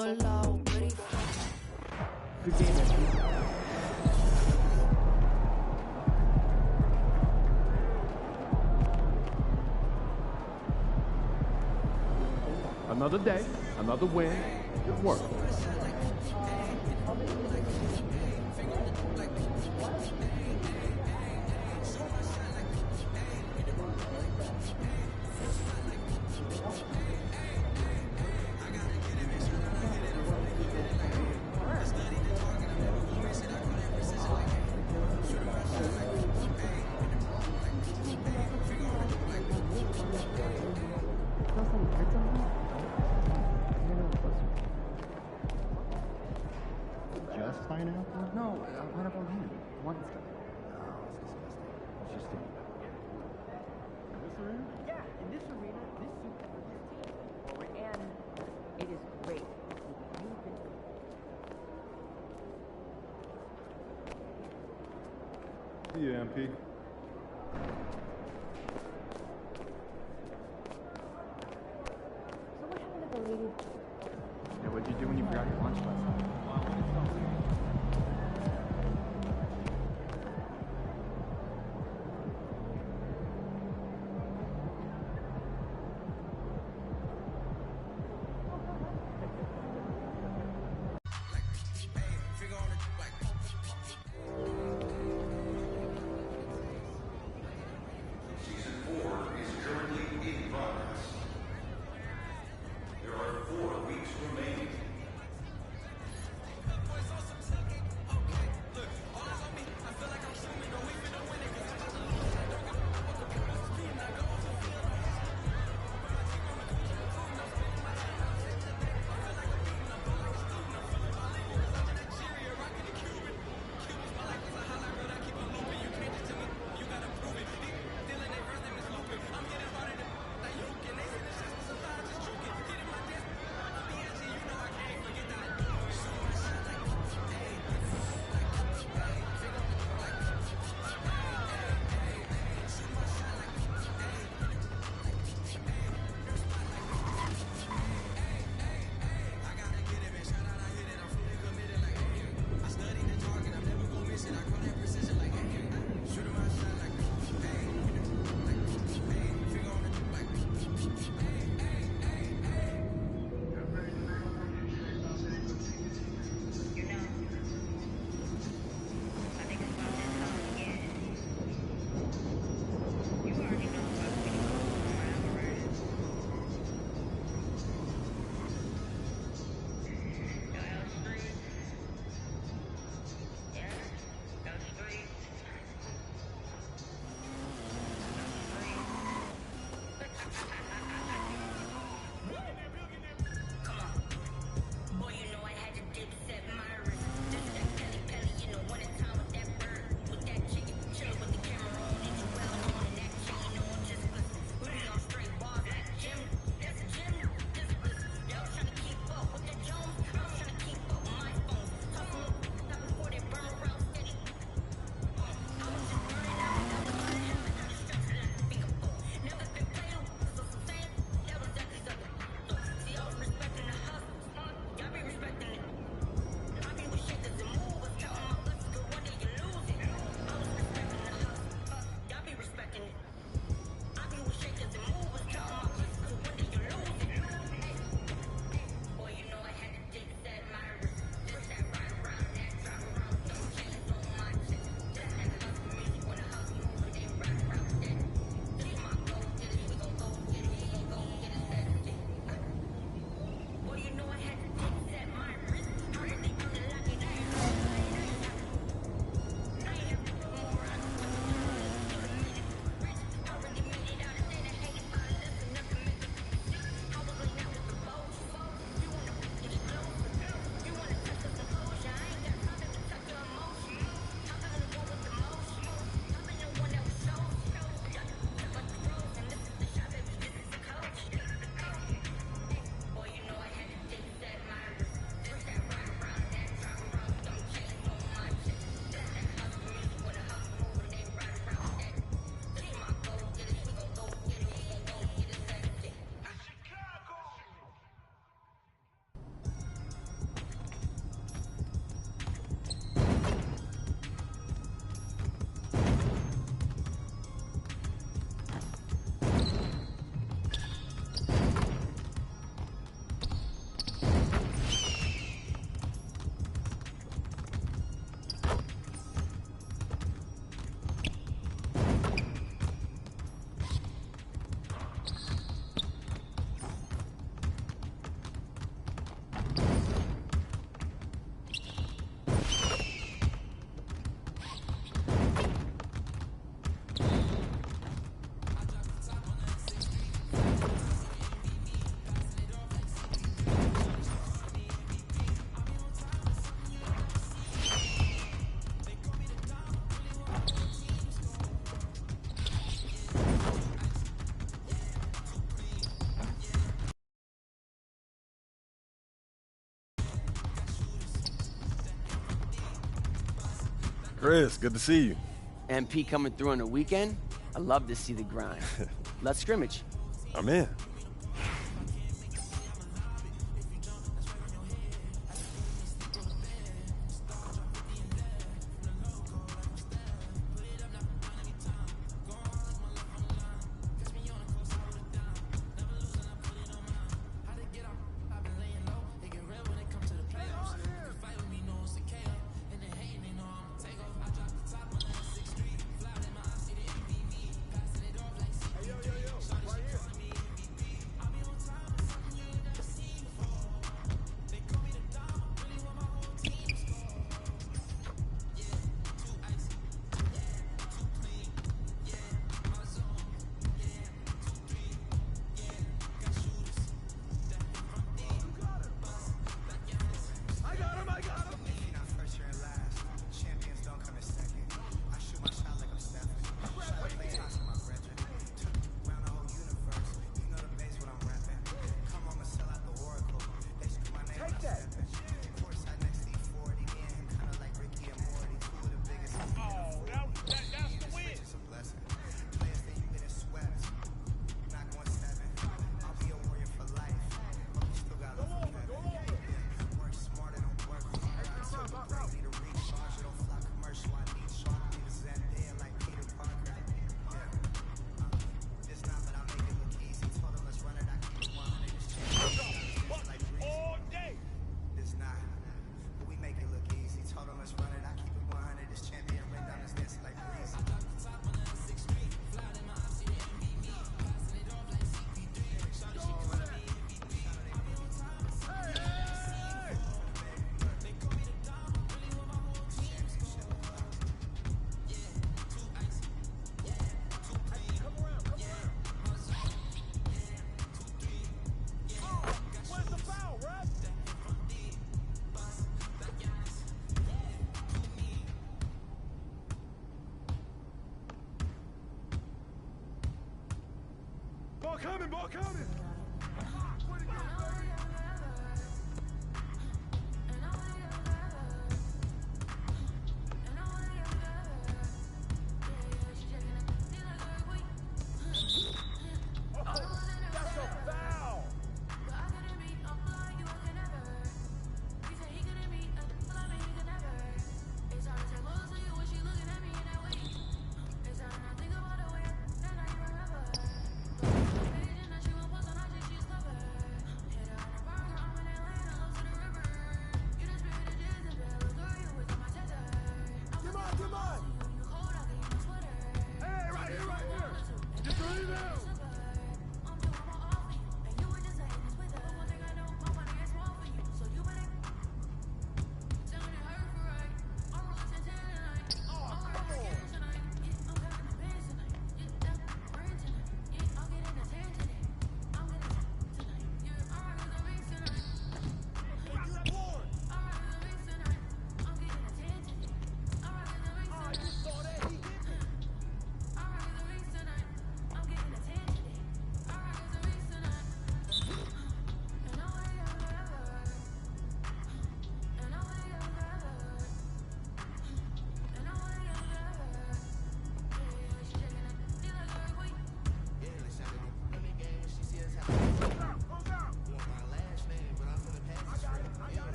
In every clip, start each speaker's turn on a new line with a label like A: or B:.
A: Good game, MP. Another day, another win. Good work.
B: Just pineapple?
A: No, pineapple and ham. One stuff. Oh, it's disgusting. It's just stupid.
B: Is this arena?
C: Yeah, in this arena, this soup brings team forward, and it is great to see you've been.
B: See you, MP.
C: So what happened to the lady?
A: Yeah, what'd you do when you forgot your lunch last night?
D: Chris, good to see you.
E: MP coming through on the weekend? I love to see the grind. Let's scrimmage.
D: I'm in.
B: Ball coming!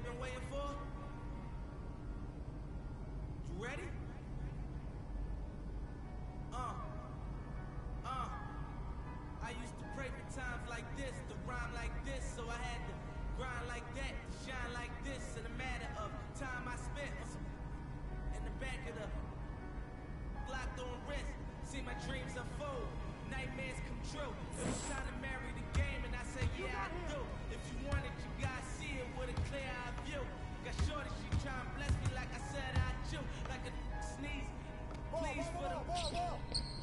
D: been waiting for? You ready? I used to pray for times like this, to rhyme like this, so I had to grind like that, to shine like this. In a matter of time I spent in the back of the locked on wrist, see my dreams unfold, nightmares come true. It was time to marry the game, and I said, yeah, I do. If you want it, you gotta see it with a clear eye view. Got shorty, she try and bless me like I said I do. Like a sneeze, please for the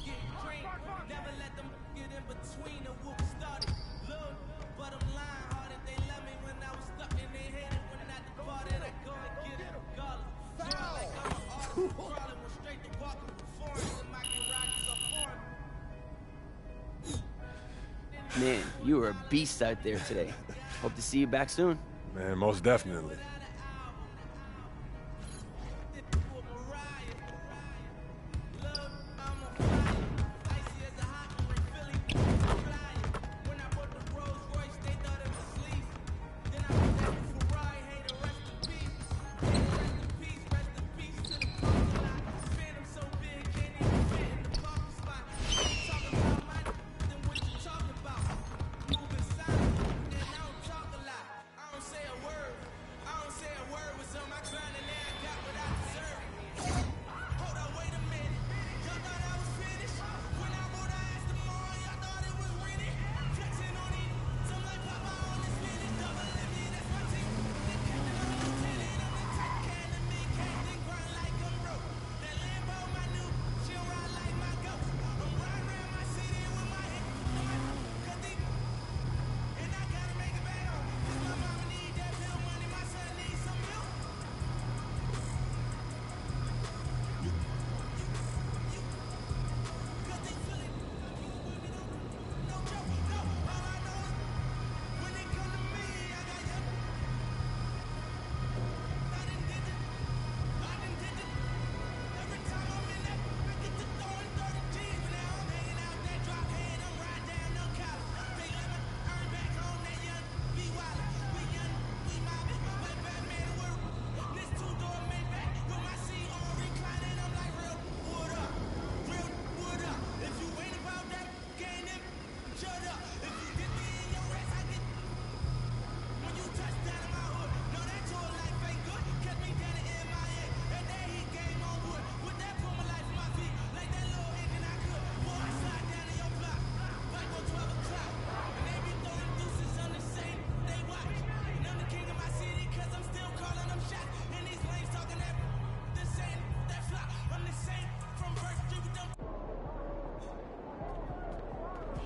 D: get drink. Never let them get in between the whoop started. Look, but I'm lying hearted. They love me when I was stuck and they hated when I departed. I go and get it regardless. Feel like I'm an artist, crawling, went straight to walking with foreign. And my garages are foreign.
E: Man, you were a beast out there today. Hope to see you back soon.
B: Man, most definitely.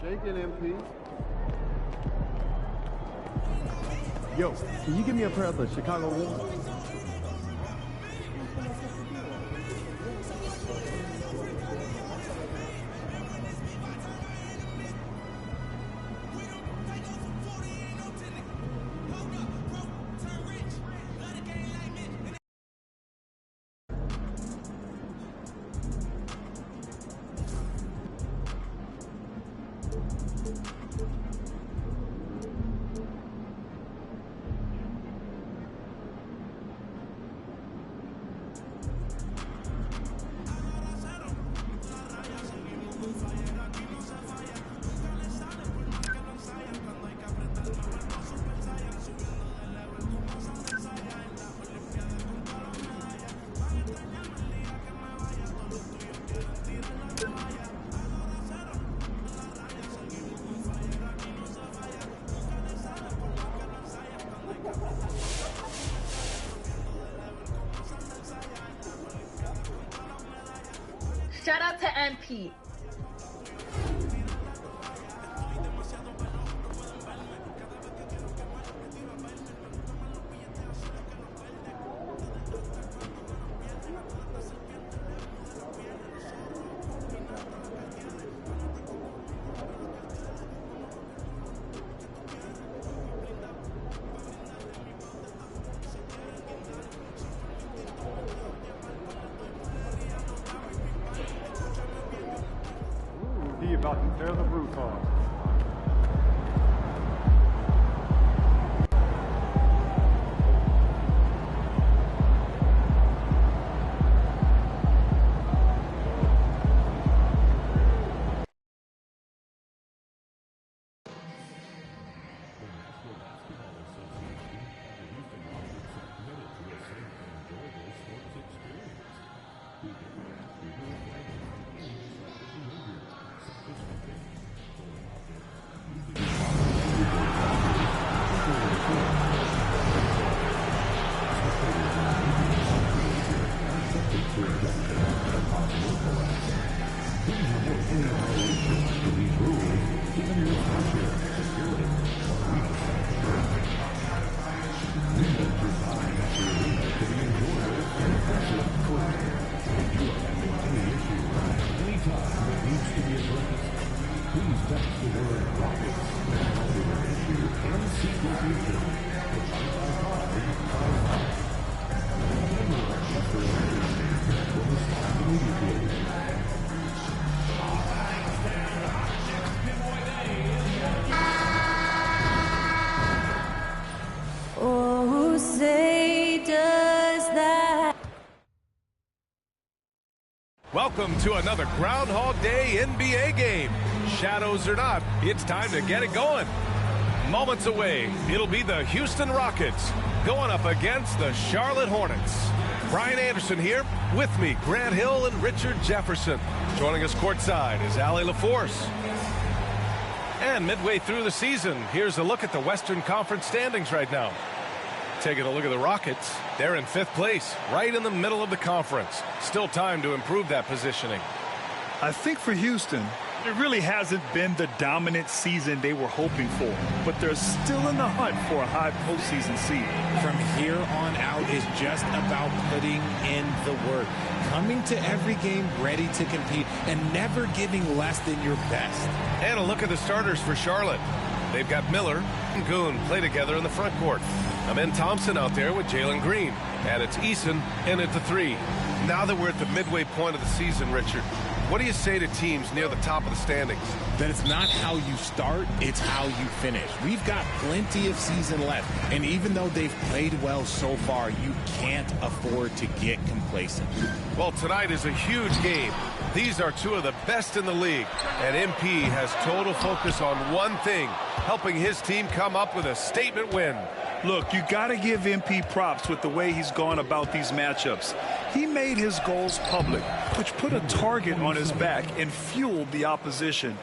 B: Shaking MP.
A: Yo, can you give me a pair of the Chicago Bulls?
F: Shout out to MP.
B: He about to tear the roof off.
G: Oh, say does that.
H: Welcome to another Groundhog Day NBA game. Shadows or not, it's time to get it going. Moments away, it'll be the Houston Rockets going up against the Charlotte Hornets. Brian Anderson here, with me, Grant Hill and Richard Jefferson. Joining us courtside is Allie LaForce. And midway through the season, here's a look at the Western Conference standings right now. Taking a look at the Rockets, they're in 5th place, right in the middle of the conference. Still time to improve that positioning.
I: I think for Houston, it really hasn't been the dominant season they were hoping for, but they're still in the hunt for a high postseason seed.
J: From here on out is just about putting in the work, coming to every game ready to compete, and never giving less than your best.
H: And a look at the starters for Charlotte. They've got Miller and Goon play together in the front court. Amen Thompson out there with Jalen Green. And it's Eason in at the 3. Now that we're at the midway point of the season, Richard, what do you say to teams near the top of the standings?
J: That it's not how you start, it's how you finish. We've got plenty of season left, and even though they've played well so far, you can't afford to get complacent.
H: Well, tonight is a huge game. These are two of the best in the league, and MP has total focus on one thing, helping his team come up with a statement win.
I: Look, you got to give MP props with the way he's gone about these matchups. He made his goals public, which put a target on his back and fueled the opposition.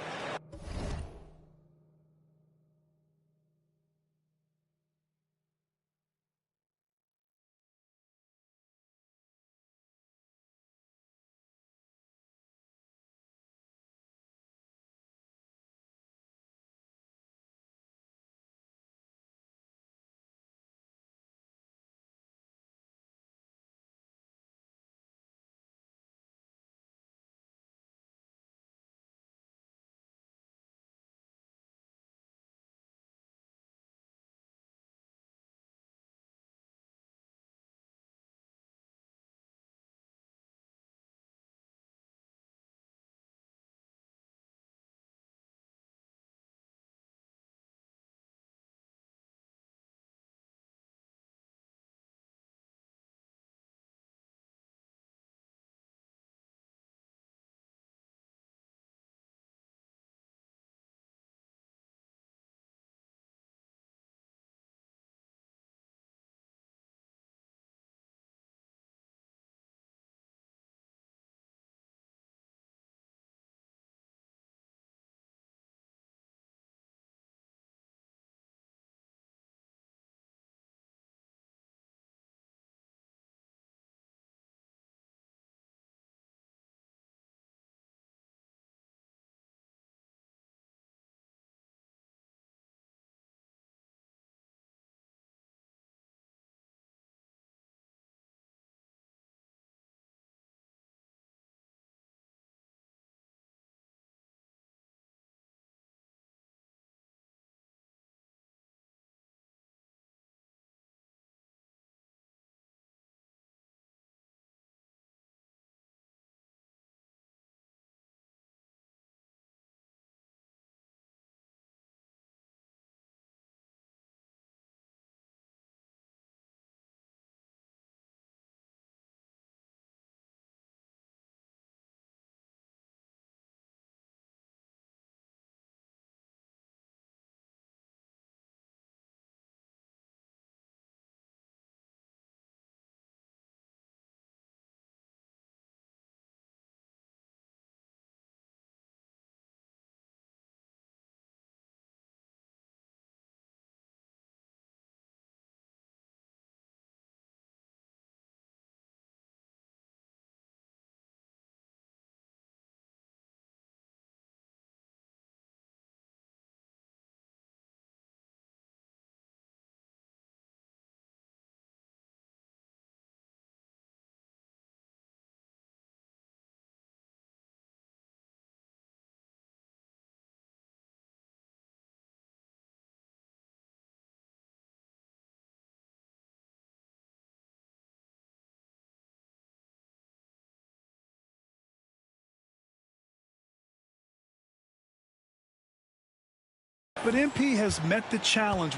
I: But MP has met the challenge.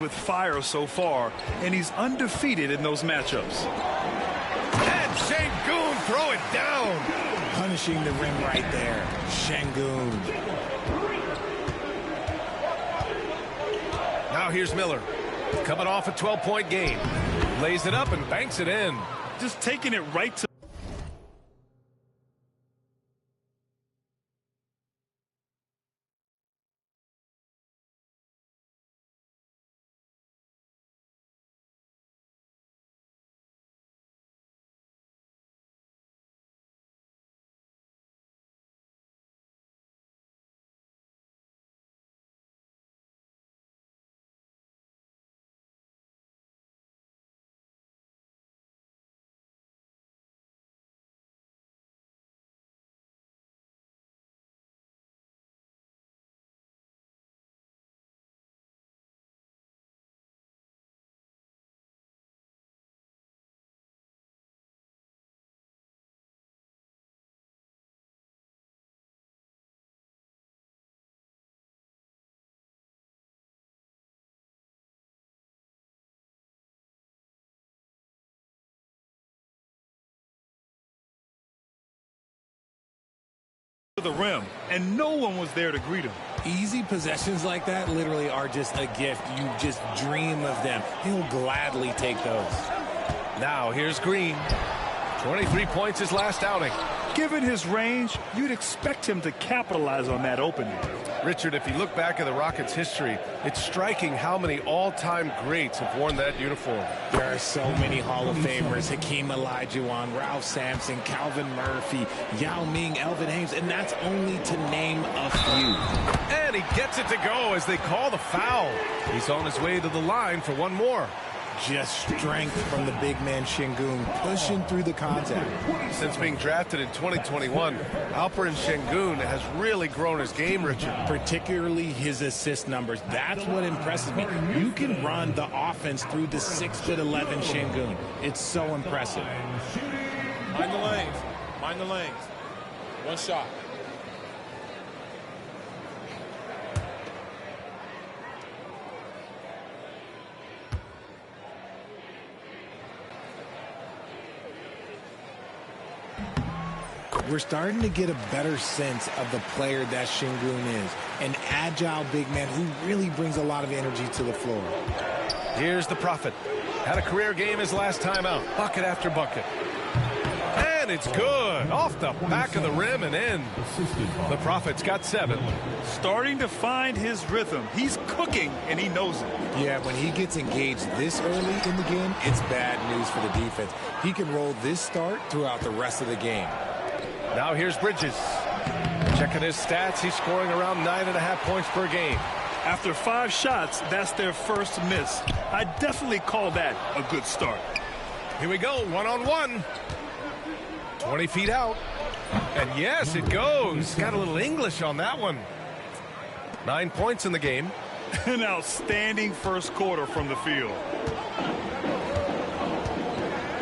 I: With fire so far, and he's undefeated in those matchups.
H: And Şengün throw it down.
J: Punishing the rim right there. Şengün.
H: Now here's Miller. Coming off a 12-point game. Lays it up and banks it in.
I: Just taking it right to to the rim, and no one was there to greet him.
J: Easy possessions like that literally are just a gift. You just dream of them. He'll gladly take those.
H: Now here's Green. 23 points his last outing.
I: Given his range, you'd expect him to capitalize on that opening.
H: Richard, if you look back at the Rockets' history, it's striking how many all-time greats have worn that uniform.
J: There are so many Hall of Famers: Hakeem Olajuwon, Ralph Sampson, Calvin Murphy, Yao Ming, Elvin Hayes, and that's only to name a few.
H: And he gets it to go as they call the foul. He's on his way to the line for one more.
J: Just strength from the big man Şengün, pushing through the contact.
H: Since being drafted in 2021, Alperen Şengün has really grown his game, Richard.
J: Particularly his assist numbers. That's what impresses me. You can run the offense through the 6'11" Şengün. It's so impressive.
K: Mind the lanes. Mind the lanes. One shot.
J: We're starting to get a better sense of the player that Şengün is. An agile big man who really brings a lot of energy to the floor.
H: Here's the Prophet. Had a career game his last time out. Bucket after bucket. And it's good. Off the back of the rim and in. The Prophet's got 7.
I: Starting to find his rhythm. He's cooking, and he knows it.
J: Yeah, when he gets engaged this early in the game, it's bad news for the defense. He can roll this start throughout the rest of the game.
H: Now here's Bridges. Checking his stats, he's scoring around 9.5 points per game.
I: After 5 shots, that's their first miss. I definitely call that a good start.
H: Here we go, one-on-one. 20 feet out. And yes, it goes. Got a little English on that one. 9 points in the game.
I: An outstanding first quarter from the field.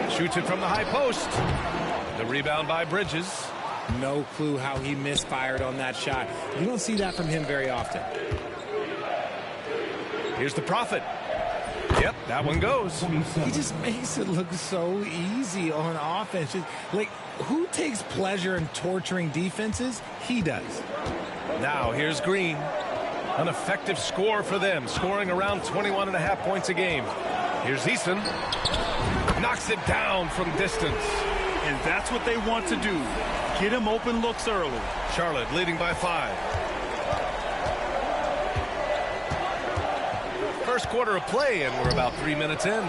H: Shoots it from the high post. The rebound by Bridges.
J: No clue how he misfired on that shot. You don't see that from him very often.
H: Here's the Prophet. Yep, that one goes.
J: He just makes it look so easy on offense. Like, who takes pleasure in torturing defenses? He does.
H: Now here's Green. An effective score for them, scoring around 21.5 points a game. Here's Eason. Knocks it down from distance.
I: And that's what they want to do. Get him open looks early.
H: Charlotte leading by 5. First quarter of play, and we're about 3 minutes in.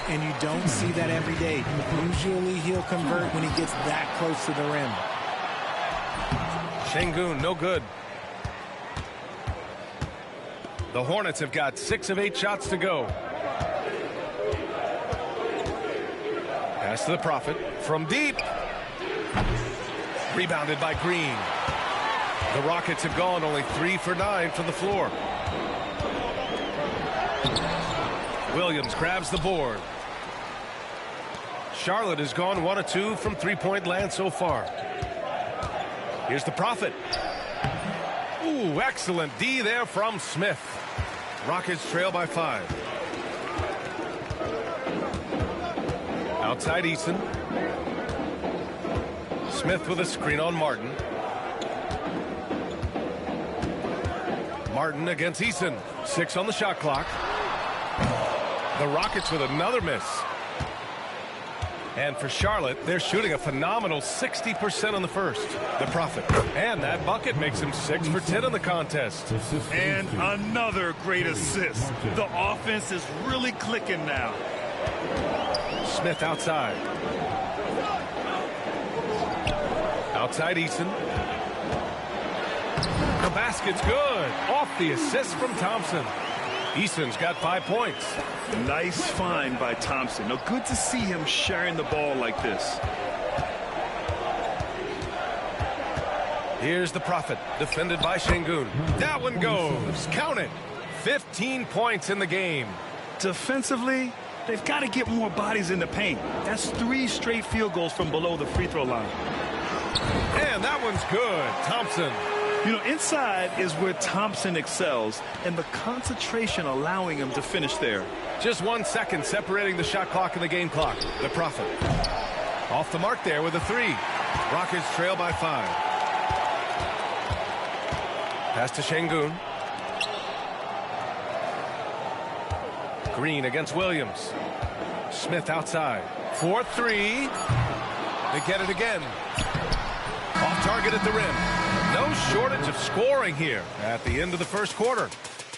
J: And you don't see that every day. Usually he'll convert when he gets that close to the rim.
H: Şengün, no good. The Hornets have got 6 of 8 shots to go. Pass to the Prophet from deep. Rebounded by Green. The Rockets have gone only 3 for 9 from the floor. Williams grabs the board. Charlotte has gone 1 of 2 from three-point land so far. Here's the Prophet. Ooh, excellent D there from Smith. Rockets trail by 5. Outside Eason. Smith with a screen on Martin. Martin against Eason. 6 on the shot clock. The Rockets with another miss. And for Charlotte, they're shooting a phenomenal 60% on the first. The Prophet. And that bucket makes him 6 for 10 in the contest.
I: And another great assist. The offense is really clicking now.
H: Smith outside. Outside Eason. The basket's good. Off the assist from Thompson. Eason's got 5 points.
I: Nice find by Thompson. Now, good to see him sharing the ball like this.
H: Here's the Prophet, defended by Şengün. That one goes. Count it. 15 points in the game.
I: Defensively, they've got to get more bodies in the paint. That's 3 straight field goals from below the free throw line.
H: And that one's good. Thompson.
I: You know, inside is where Thompson excels, and the concentration allowing him to finish there.
H: Just 1 second separating the shot clock and the game clock. The Prophet. Off the mark there with a 3. Rockets trail by 5. Pass to Şengün. Green against Williams. Smith outside. 4-3. They get it again. Off target at the rim. No shortage of scoring here at the end of the first quarter.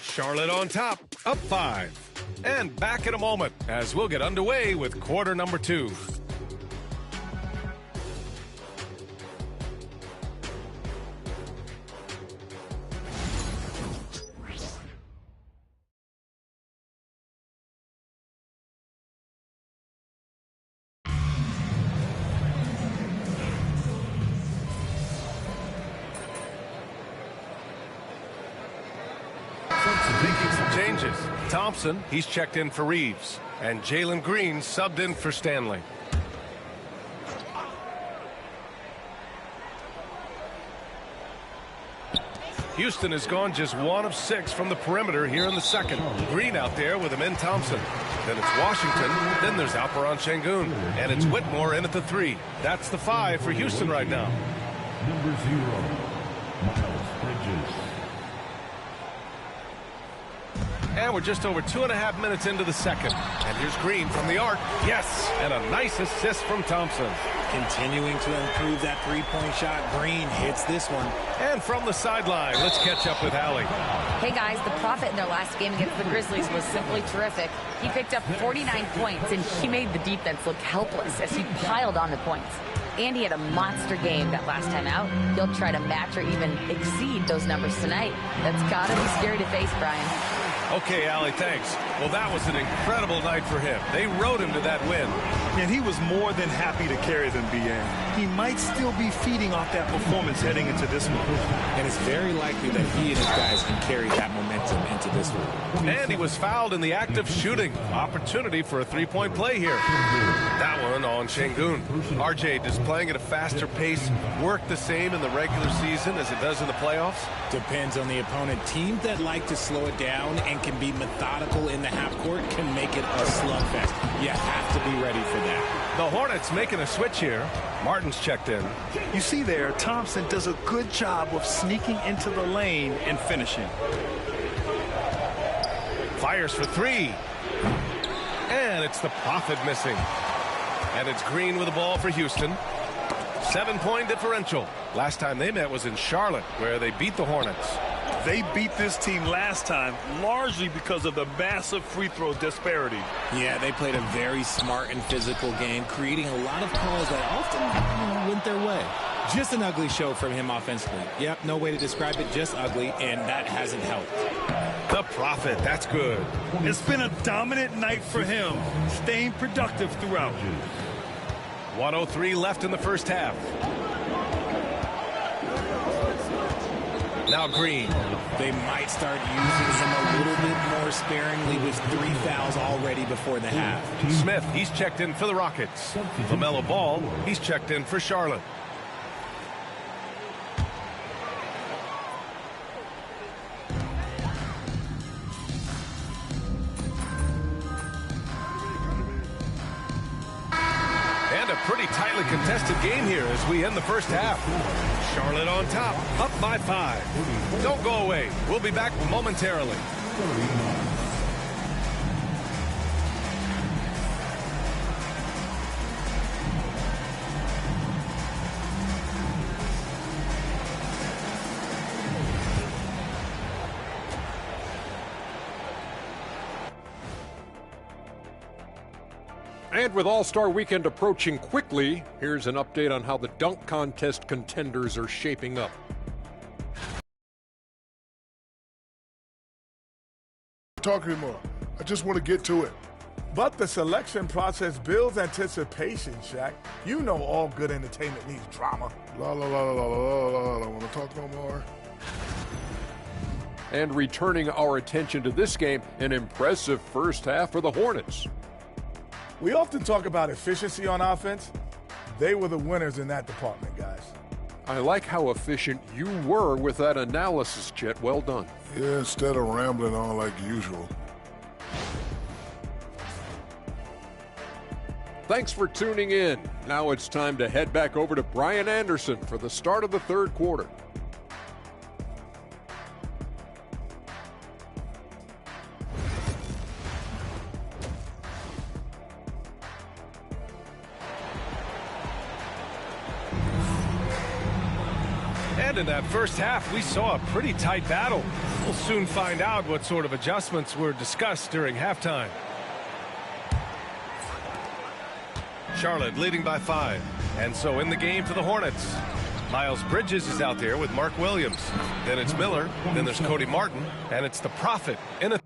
H: Charlotte on top, up 5. And back in a moment as we'll get underway with quarter number 2. Making some changes. Thompson, he's checked in for Reeves. And Jalen Green subbed in for Stanley. Houston has gone just 1 of 6 from the perimeter here in the second. Green out there with him in Thompson. Then it's Washington. Then there's Alperon Şengün. And it's Whitmore in at the 3. That's the 5 for Houston right now.
L: Number 0, Miles Bridges.
H: And we're just over 2.5 minutes into the second. And here's Green from the arc. Yes, and a nice assist from Thompson.
J: Continuing to improve that three-point shot. Green hits this one.
H: And from the sideline, let's catch up with Allie.
M: Hey guys, the Prophet in their last game against the Grizzlies was simply terrific. He picked up 49 points, and he made the defense look helpless as he piled on the points. And he had a monster game that last time out. He'll try to match or even exceed those numbers tonight. That's gotta be scary to face, Brian.
H: Okay, Allie, thanks. Well, that was an incredible night for him. They rode him to that win.
I: And he was more than happy to carry them, BA. He might still be feeding off that performance heading into this one.
J: And it's very likely that he and his guys can carry that momentum into this one.
H: And he was fouled in the act of shooting. Opportunity for a three-point play here. That one on Şengün. RJ, does playing at a faster pace work the same in the regular season as it does in the playoffs?
J: Depends on the opponent. Teams that like to slow it down and can be methodical in the half court can make it a slugfest. You have to be ready for that.
H: The Hornets making a switch here. Martin's checked in.
I: You see there, Thompson does a good job of sneaking into the lane and finishing.
H: Fires for 3. And it's the Prophet missing. And it's Green with the ball for Houston. 7-point differential. Last time they met was in Charlotte, where they beat the Hornets.
I: They beat this team last time largely because of the massive free throw disparity.
J: Yeah, they played a very smart and physical game, creating a lot of calls that often went their way. Just an ugly show from him offensively. Yep, no way to describe it, just ugly, and that hasn't helped.
H: The Prophet, that's good.
I: It's been a dominant night for him, staying productive throughout.
H: 1:03 left in the first half. Now Green.
J: They might start using him a little bit more sparingly with 3 fouls already before the half.
H: Smith, he's checked in for the Rockets. LaMelo Ball, he's checked in for Charlotte. Pretty tightly contested game here as we end the first half. Charlotte on top, up by 5. Don't go away. We'll be back momentarily.
N: And with All-Star Weekend approaching quickly, here's an update on how the dunk contest contenders are shaping up.
O: Talk anymore. I just want to get to it.
B: But the selection process builds anticipation, Shaq. You know all good entertainment needs drama.
O: La la la la la la la la. Want to talk no more?
N: And returning our attention to this game, an impressive first half for the Hornets.
B: We often talk about efficiency on offense. They were the winners in that department, guys.
N: I like how efficient you were with that analysis, Chet. Well done.
O: Yeah, instead of rambling on like usual.
N: Thanks for tuning in. Now it's time to head back over to Brian Anderson for the start of the third quarter.
H: And in that first half, we saw a pretty tight battle. We'll soon find out what sort of adjustments were discussed during halftime. Charlotte leading by 5. And so in the game for the Hornets. Miles Bridges is out there with Mark Williams. Then it's Miller. Then there's Cody Martin. And it's the Prophet in a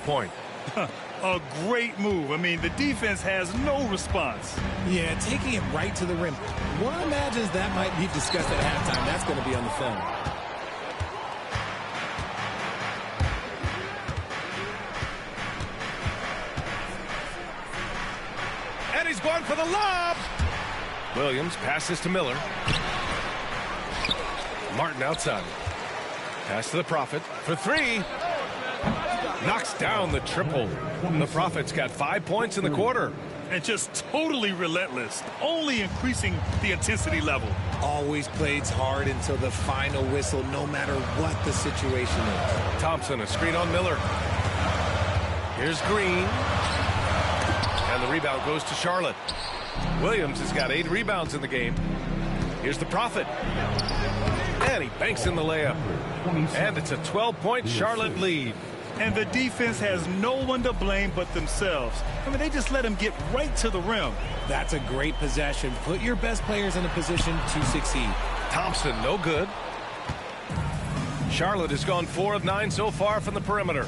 H: point.
I: A great move. I mean, the defense has no response.
J: Yeah, taking it right to the rim. One imagines that might be discussed at halftime. That's going to be on the film.
H: And he's going for the lob. Williams passes to Miller. Martin outside. Pass to the Prophet for 3. Knocks down the triple. The Prophet's got 5 points in the quarter.
I: And just totally relentless, only increasing the intensity level.
J: Always plays hard until the final whistle, no matter what the situation is.
H: Thompson, a screen on Miller. Here's Green. And the rebound goes to Charlotte. Williams has got 8 rebounds in the game. Here's the Prophet. And he banks in the layup. And it's a 12-point Charlotte lead.
I: And the defense has no one to blame but themselves. I mean, they just let him get right to the rim.
J: That's a great possession. Put your best players in a position to succeed.
H: Thompson, no good. Charlotte has gone 4 of 9 so far from the perimeter.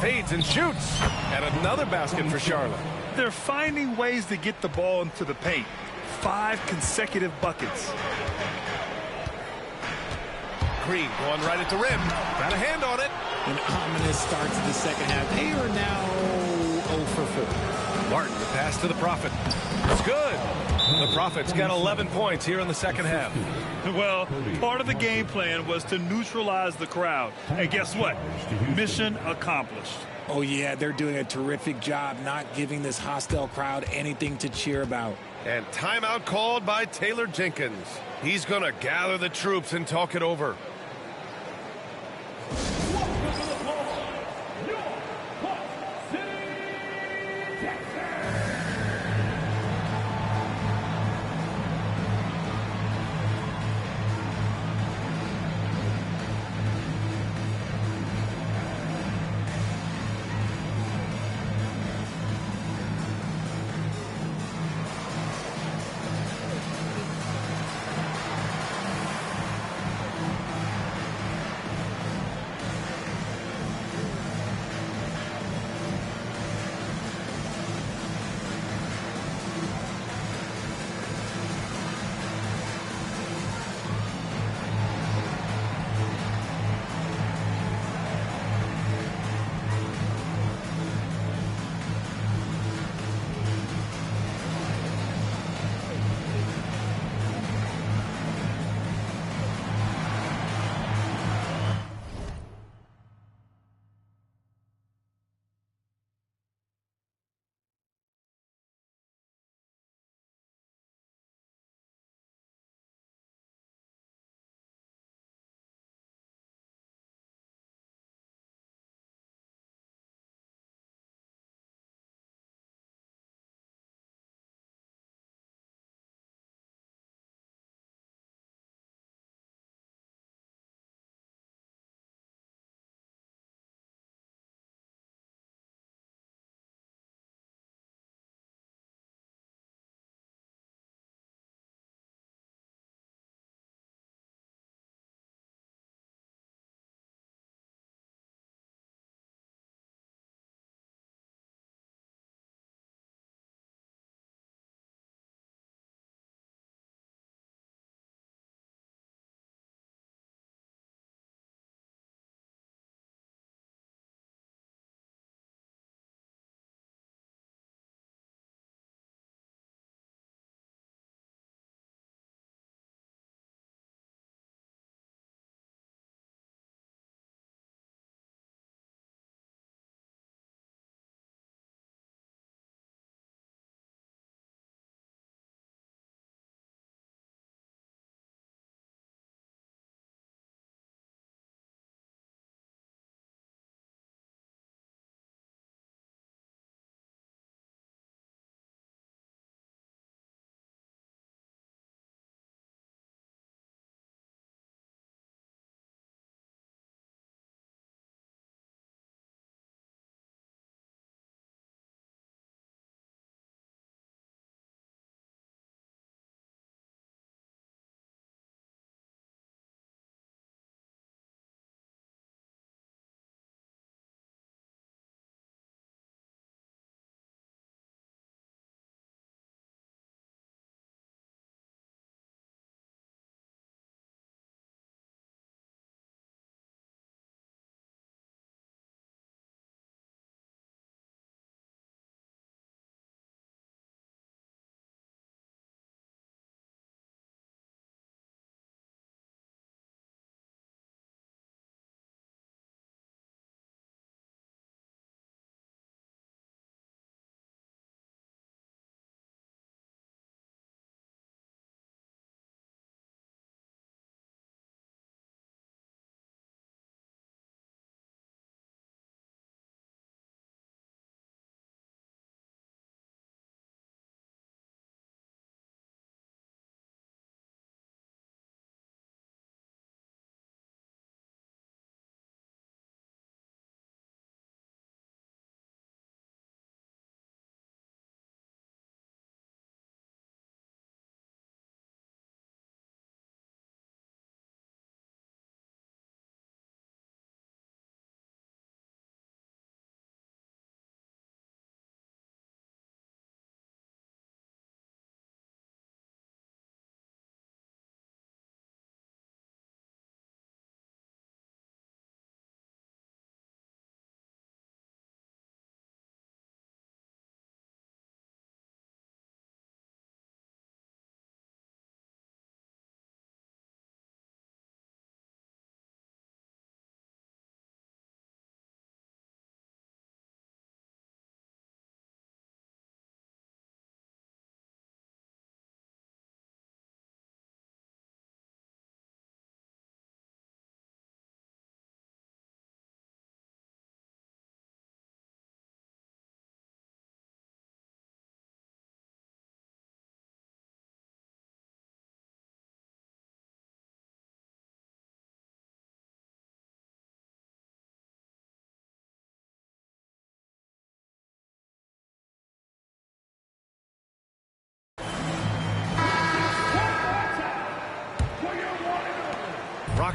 H: Fades and shoots. And another basket for Charlotte.
I: They're finding ways to get the ball into the paint. 5 consecutive buckets.
H: Green going right at the rim. Got a hand on it.
J: An ominous start to the second half. They are now 0 for 4.
H: Martin, the pass to the Prophet. It's good. The Prophet's got 11 points here in the second half.
I: Well, part of the game plan was to neutralize the crowd. And guess what? Mission accomplished.
J: Oh, yeah, they're doing a terrific job not giving this hostile crowd anything to cheer about.
H: And timeout called by Taylor Jenkins. He's going to gather the troops and talk it over.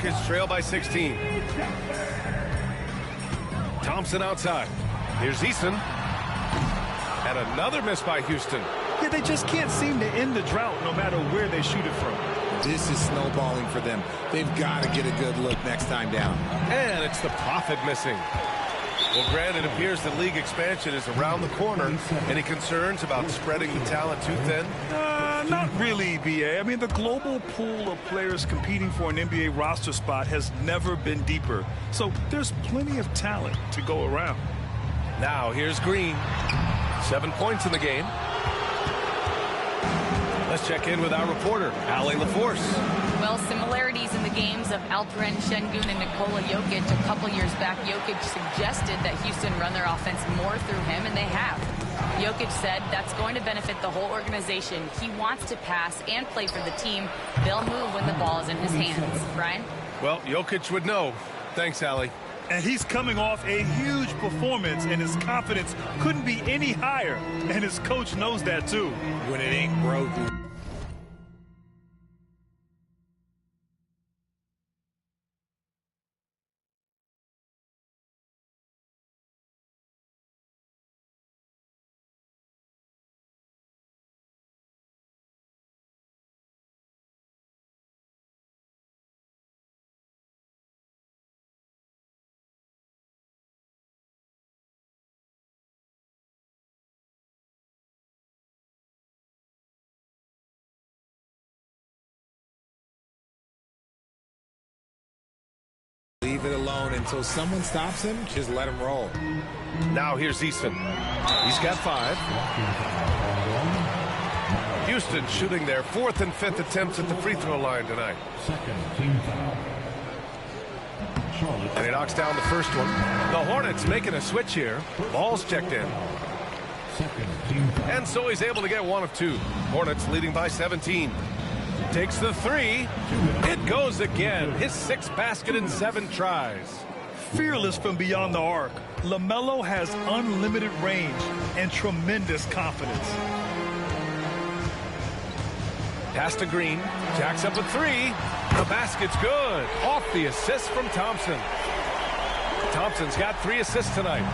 H: Rockets trail by 16. Thompson outside. Here's Easton. And another miss by Houston.
I: Yeah, they just can't seem to end the drought no matter where they shoot it from.
J: This is snowballing for them. They've got to get a good look next time down.
H: And it's the Prophet missing. Well, Grant, it appears the league expansion is around the corner. Any concerns about spreading the talent too thin?
I: Not really, BA. I mean, the global pool of players competing for an NBA roster spot has never been deeper. So there's plenty of talent to go around.
H: Now, here's Green. 7 points in the game. Let's check in with our reporter, Allie LaForce.
M: Well, similarities in the games of Alperen Şengün and Nikola Jokic. A couple years back, Jokic suggested that Houston run their offense more through him, and they have. Jokic said that's going to benefit the whole organization. He wants to pass and play for the team. They'll move when the ball is in his hands. Brian?
H: Well, Jokic would know. Thanks, Allie.
I: And he's coming off a huge performance, and his confidence couldn't be any higher. And his coach knows that, too.
J: When it ain't broke. Leave it alone until someone stops him. Just let him roll.
H: Now here's Easton. He's got 5. Houston shooting their 4th and 5th attempts at the free throw line tonight.
L: Second team foul. Charlotte.
H: And he knocks down the first one. The Hornets making a switch here. Ball's checked in.
L: Second team foul.
H: And so he's able to get 1 of 2. Hornets leading by 17. Takes the 3. It goes again. His 6th basket in 7 tries.
I: Fearless from beyond the arc, LaMelo has unlimited range and tremendous confidence.
H: Pass to Green. Jacks up a 3. The basket's good. Off the assist from Thompson. Thompson's got 3 assists tonight.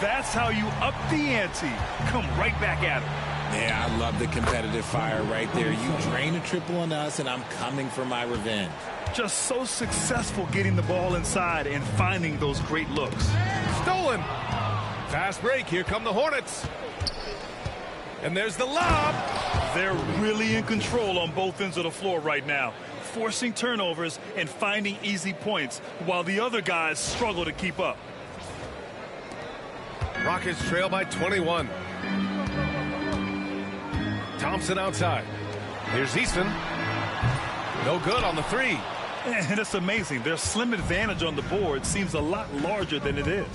I: That's how you up the ante. Come right back at him.
J: Yeah, I love the competitive fire right there. You drain a triple on us, and I'm coming for my revenge.
I: Just so successful getting the ball inside and finding those great looks.
H: Stolen. Fast break. Here come the Hornets. And there's the lob.
I: They're really in control on both ends of the floor right now, forcing turnovers and finding easy points while the other guys struggle to keep up.
H: Rockets trail by 21. Thompson outside. Here's Easton. No good on the 3.
I: And it's amazing. Their slim advantage on the board seems a lot larger than it is.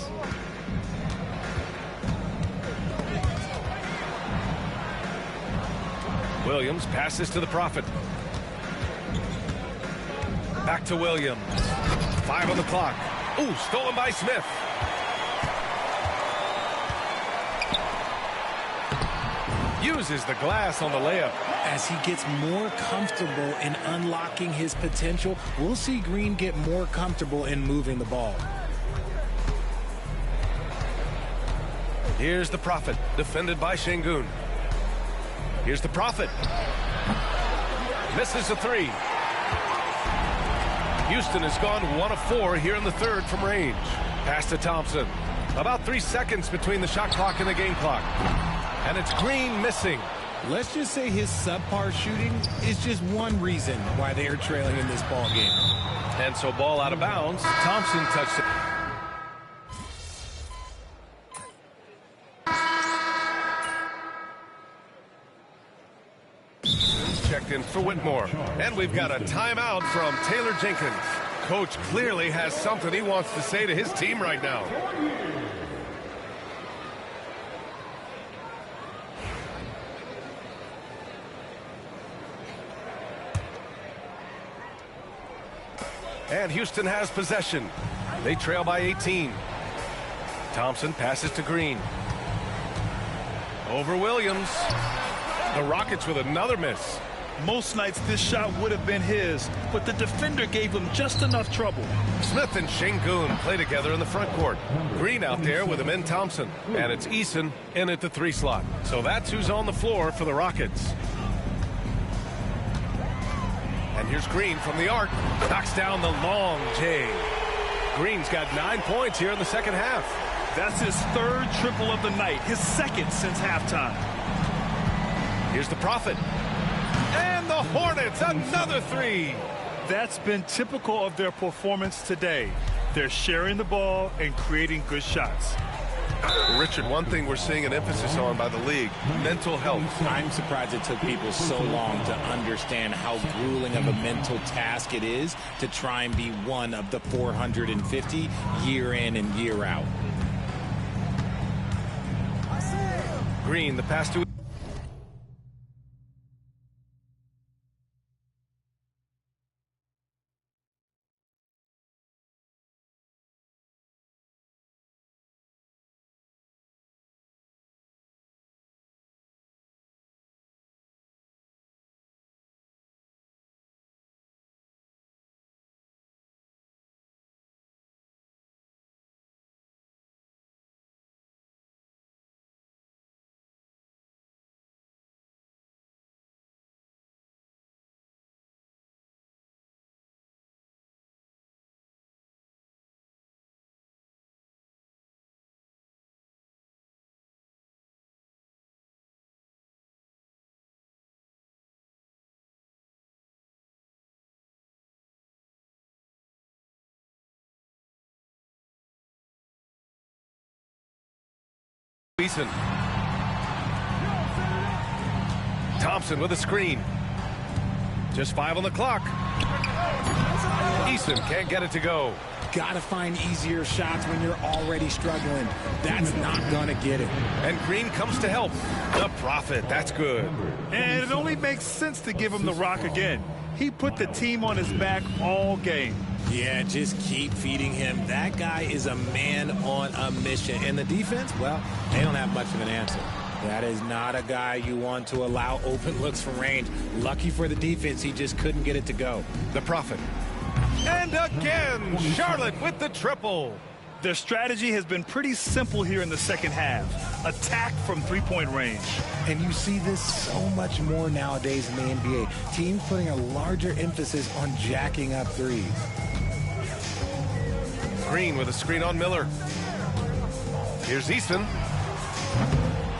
H: Williams passes to the Prophet. Back to Williams. 5 on the clock. Ooh, stolen by Smith. Uses the glass on the layup.
J: As he gets more comfortable in unlocking his potential, we'll see Green get more comfortable in moving the ball.
H: Here's the Prophet, defended by Şengün. Here's the Prophet. Misses a 3. Houston has gone 1 of 4 here in the 3rd from range. Pass to Thompson. About 3 seconds between the shot clock and the game clock. And it's Green missing.
J: Let's just say his subpar shooting is just one reason why they are trailing in this ball game.
H: And so ball out of bounds. Thompson touched it. Checked in for Whitmore. And we've got a timeout from Taylor Jenkins. Coach clearly has something he wants to say to his team right now. And Houston has possession. They trail by 18. Thompson passes to Green. Over Williams. The Rockets with another miss.
I: Most nights this shot would have been his, but the defender gave him just enough trouble.
H: Smith and Şengün play together in the front court. Green out there with Amin Thompson. And it's Eason in at the 3 slot. So that's who's on the floor for the Rockets. And here's Green from the arc. Knocks down the long J. Green's got 9 points here in the second half.
I: That's his 3rd triple of the night, his 2nd since halftime.
H: Here's the Prophet. And the Hornets, another 3.
I: That's been typical of their performance today. They're sharing the ball and creating good shots.
H: Richard, one thing we're seeing an emphasis on by the league, mental health.
J: I'm surprised it took people so long to understand how grueling of a mental task it is to try and be one of the 450 year in and year out.
H: Green, the pass to Eason. Thompson with a screen. Just 5 on the clock. Eason can't get it to go.
J: Gotta find easier shots when you're already struggling. That's not gonna get it.
H: And Green comes to help. The Prophet, that's good.
I: And it only makes sense to give him the rock again. He put the team on his back all game.
J: Yeah, just keep feeding him. That guy is a man on a mission. And the defense, well, they don't have much of an answer. That is not a guy you want to allow open looks from range. Lucky for the defense, he just couldn't get it to go.
H: The Prophet. And again, Charlotte with the triple.
I: Their strategy has been pretty simple here in the second half. Attack from 3-point range.
J: And you see this so much more nowadays in the NBA. Teams putting a larger emphasis on jacking up threes.
H: Green with a screen on Miller. Here's Easton.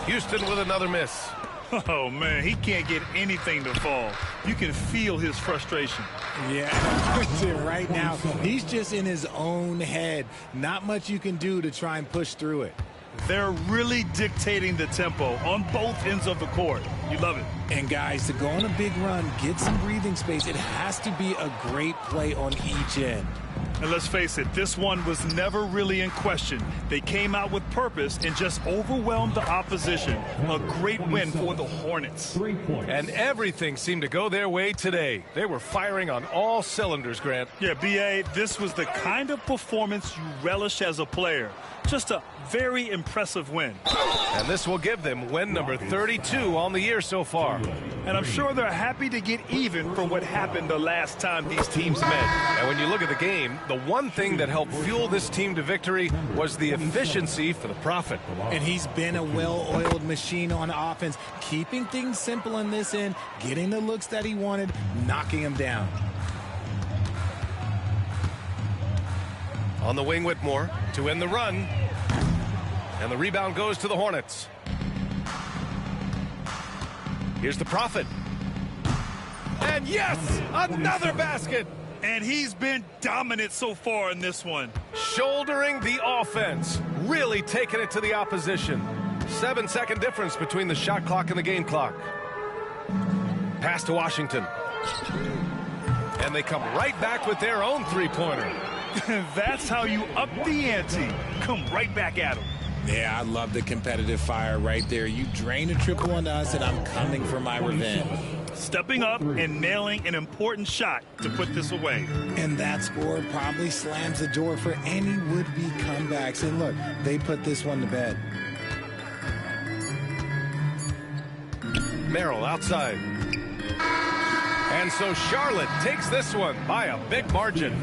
H: Houston with another miss.
I: Oh, man, he can't get anything to fall. You can feel his frustration.
J: Yeah, right now, he's just in his own head. Not much you can do to try and push through it.
I: They're really dictating the tempo on both ends of the court. You love it.
J: And, guys, to go on a big run, get some breathing space, it has to be a great play on each end.
I: And let's face it, this one was never really in question. They came out with purpose and just overwhelmed the opposition. A great win for the Hornets.
H: And everything seemed to go their way today. They were firing on all cylinders, Grant.
I: Yeah, B.A., this was the kind of performance you relish as a player. Just a very impressive win.
H: And this will give them win number 32 on the year so far.
I: And I'm sure they're happy to get even for what happened the last time these teams met.
H: And when you look at the game, the one thing that helped fuel this team to victory was the efficiency for the Prophet.
J: And he's been a well-oiled machine on offense, keeping things simple on this end, getting the looks that he wanted, knocking him down.
H: On the wing, Whitmore to end the run. And the rebound goes to the Hornets. Here's the Prophet. And yes, another basket.
I: And he's been dominant so far in this one.
H: Shouldering the offense, really taking it to the opposition. 7-second difference between the shot clock and the game clock. Pass to Washington. And they come right back with their own three-pointer.
I: That's how you up the ante. Come right back at him.
J: Yeah, I love the competitive fire right there. You drain a triple on us, and I'm coming for my revenge.
I: Stepping up and nailing an important shot to put this away.
J: And that score probably slams the door for any would-be comebacks. And look, they put this one to bed.
H: Merrill outside. And so Charlotte takes this one by a big margin.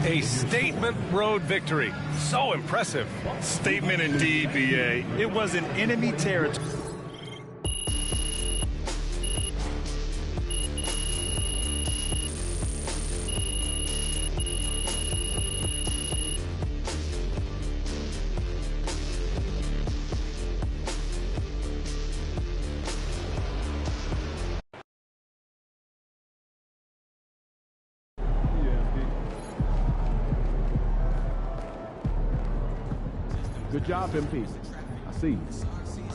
H: A statement road victory. So impressive.
I: Statement indeed, BA. It was an enemy territory.
A: Good job, MP. I see you.